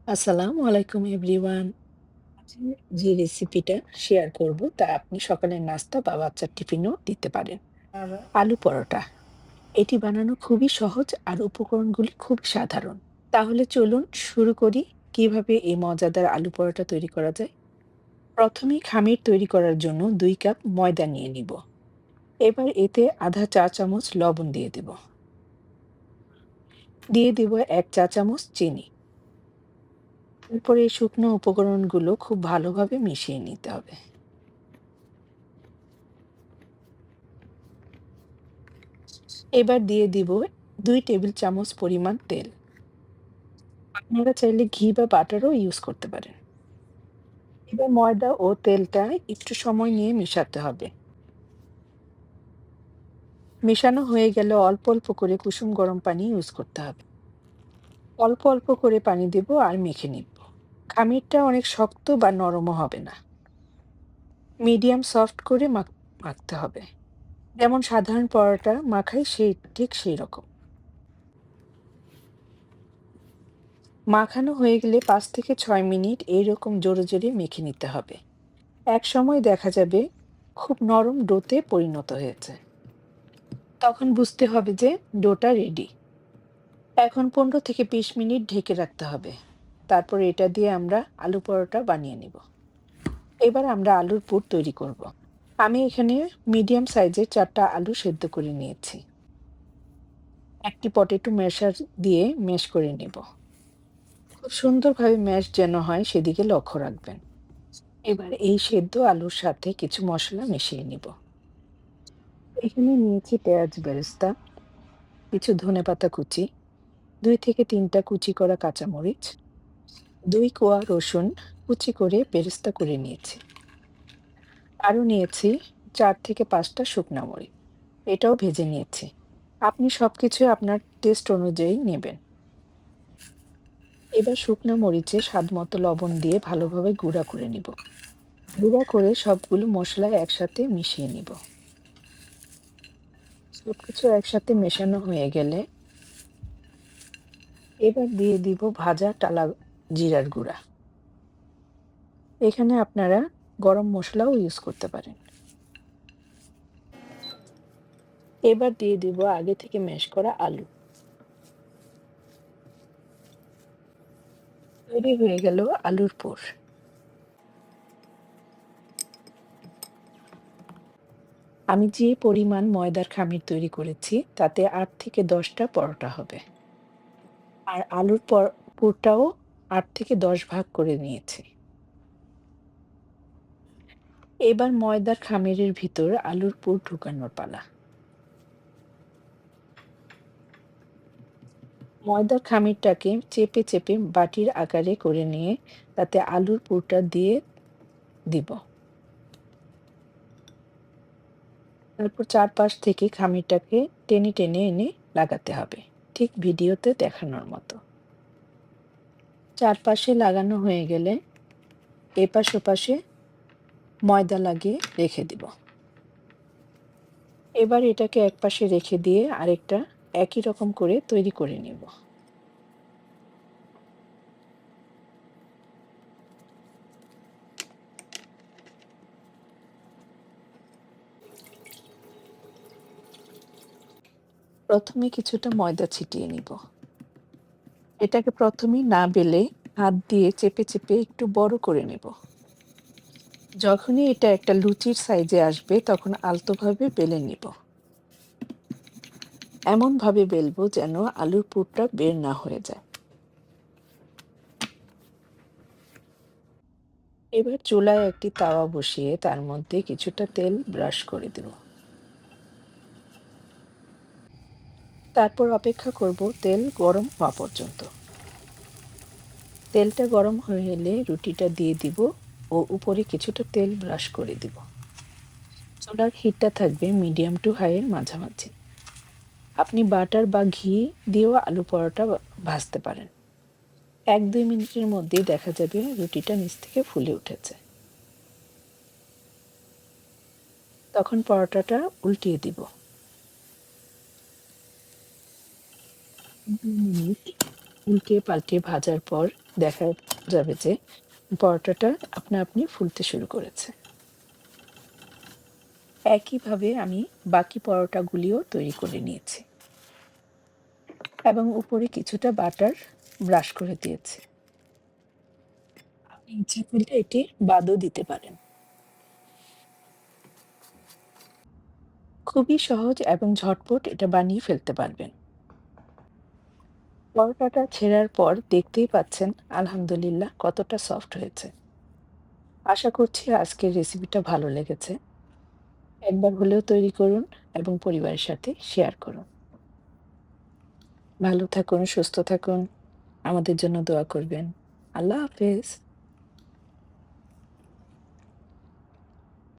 আসসালামু আলাইকুম এভরিওয়ান। আজকে যে রেসিপিটা শেয়ার করব তা আপনি সকালের নাস্তা বা বাচ্চার টিফিনেও দিতে পারেন। আলু পরোটা। এটি বানানো খুবই সহজ আর উপকরণগুলি খুব সাধারণ। তাহলে চলুন শুরু করি কিভাবে এই মজাদার আলু পরোটা তৈরি করা যায়। প্রথমেই খামির তৈরি করার জন্য 2 কাপ ময়দা নিয়ে নিব। এবার এতে আধা চা চামচ লবণ দিয়ে দেব। দিয়ে দিব 1 চা চামচ চিনি। এরপরে এই শুকনো উপকরণগুলো খুব ভালোভাবে মিশিয়ে নিতে হবে। এবার দিয়ে দিব 2 টেবিল চামচ পরিমাণ তেল। আপনারা চাইলে ঘি বা বাটারও ইউজ করতে পারেন। এবার ময়দা ও তেলটা একটু সময় নিয়ে মেশাতে হবে। মেশানো হয়ে গেলে অল্প অল্প করে কুসুম গরম পানি ইউজ করতে হবে। অল্প অল্প করে পানি দেব আর মেখে নিব। খামিরটা অনেক শক্ত বা নরমও হবে না। মিডিয়াম সফট করে মাখতে হবে। যেমন সাধারণ পরোটা মাখাই ঠিক সেই রকম। মাখানো হয়ে গেলে 5 থেকে 6 মিনিট এইরকম জোরে জোরে মেখে নিতে হবে। একসময় দেখা যাবে খুব নরম ডোতে পরিণত হয়েছে। তখন বুঝতে হবে যে ডোটা রেডি। এখন 15 থেকে 20 মিনিট ঢেকে রাখতে হবে। তারপর এটা দিয়ে আমরা আলু পরোটা বানিয়ে নিব। এবার আমরা আলুর পুর তৈরি করব। আমি এখানে মিডিয়াম সাইজের 4টা আলু সেদ্ধ করে নিয়েছি। একটি পটেটো ম্যাশার দিয়ে ম্যাশ করে নেব। খুব সুন্দরভাবে ম্যাশ যেন হয় সেদিকে লক্ষ্য রাখবেন। এবার এই সেদ্ধ আলুর সাথে কিছু মশলা মিশিয়ে নিব। এখানে নিয়েছি পেঁয়াজ বেরেস্তা, কিছু ধনেপাতা কুচি, 2 থেকে 3টা কুচি করা কাঁচামরিচ, 2 কোয়া রসুন কুচি করে বেরেস্তা করে নিয়েছি। আরও নিয়েছি 4 থেকে 5টা শুকনা মরিচ। এটাও ভেজে নিয়েছি। আপনি সবকিছু আপনার টেস্ট অনুযায়ী নেবেন। এবার শুকনা মরিচে স্বাদমতো লবণ দিয়ে ভালোভাবে গুঁড়া করে নিব। গুঁড়া করে সবগুলো মশলা একসাথে মিশিয়ে নিব। সবকিছু একসাথে মেশানো হয়ে গেলে এবার দিয়ে দিব ভাজা টালা জিরার গুঁড়া। এখানে আপনারা গরম মসলাও ইউজ করতে পারেন। এবার দিয়ে দিব আগে থেকে ম্যাশ করা আলু। তৈরি হয়ে গেল আলুর পুর। আমি যে পরিমাণ ময়দার খামির তৈরি করেছি তাতে 8 থেকে 10টা পরোটা হবে। আর আলুর পুরটাও 8 থেকে 10 ভাগ করে নিয়েছি। এবার ময়দার খামিরের ভিতর আলুর পুর ঢুকানোর পালা। ময়দার খামিরটাকে চেপে চেপে বাটির আকারে করে নিয়ে তাতে আলুর পুরটা দিয়ে দিব। তারপর চারপাশ থেকে খামিরটাকে টেনে টেনে এনে লাগাতে হবে, ঠিক ভিডিওতে দেখানোর মতো। চারপাশে লাগানো হয়ে গেলে এপাশ ওপাশে ময়দা লাগিয়ে রেখে দিব। এবার এটাকে একপাশে রেখে দিয়ে আরেকটা একই রকম করে তৈরি করে নেব। প্রথমে কিছুটা ময়দা ছিটিয়ে নিব। এটাকে প্রথমেই না বেলে হাত দিয়ে চেপে চেপে একটু বড় করে নেব। যখনই এটা একটা লুচির সাইজে আসবে তখন আলতোভাবে বেলে নিব। এমনভাবে বেলবো যেন আলুর পুরটা বের না হয়ে যায়। এবার চুলায় একটি তাওয়া বসিয়ে তার মধ্যে কিছুটা তেল ব্রাশ করে দেব। তারপর অপেক্ষা করব তেল গরম হওয়া পর্যন্ত। তেলটা গরম হয়ে এলে রুটিটা দিয়ে দিব ও উপরে কিছুটা তেল ব্রাশ করে দিব। চুলার হিটটা থাকবে মিডিয়াম টু হাই এর মাঝামাঝি। আপনি বাটার বা ঘি দিয়েও আলু পরোটা ভাজতে পারেন। 1-2 মিনিটের মধ্যেই দেখা যাবে রুটিটা নিচ থেকে ফুলে উঠেছে। তখন পরোটাটা উল্টিয়ে দিব। 2 মিনিট উল্টে পাল্টে ভাজার পর দেখা যাবে যে পরোটাটা আপনা আপনি ফুলতে শুরু করেছে। একইভাবে আমি বাকি পরোটাগুলিও তৈরি করে নিয়েছি এবং উপরে কিছুটা বাটার ব্রাশ করে দিয়েছি। আপনি ইচ্ছা করলে এটি বাদও দিতে পারেন। খুবই সহজ এবং ঝটপট এটা বানিয়ে ফেলতে পারবেন। পরোটাটা ছেড়ার পর দেখতেই পাচ্ছেন আলহামদুলিল্লাহ কতটা সফট হয়েছে। আশা করছি আজকের রেসিপিটা ভালো লেগেছে। একবার হলেও তৈরি করুন এবং পরিবারের সাথে শেয়ার করুন। ভালো থাকুন, সুস্থ থাকুন। আমাদের জন্য দোয়া করবেন। আল্লাহ হাফেজ।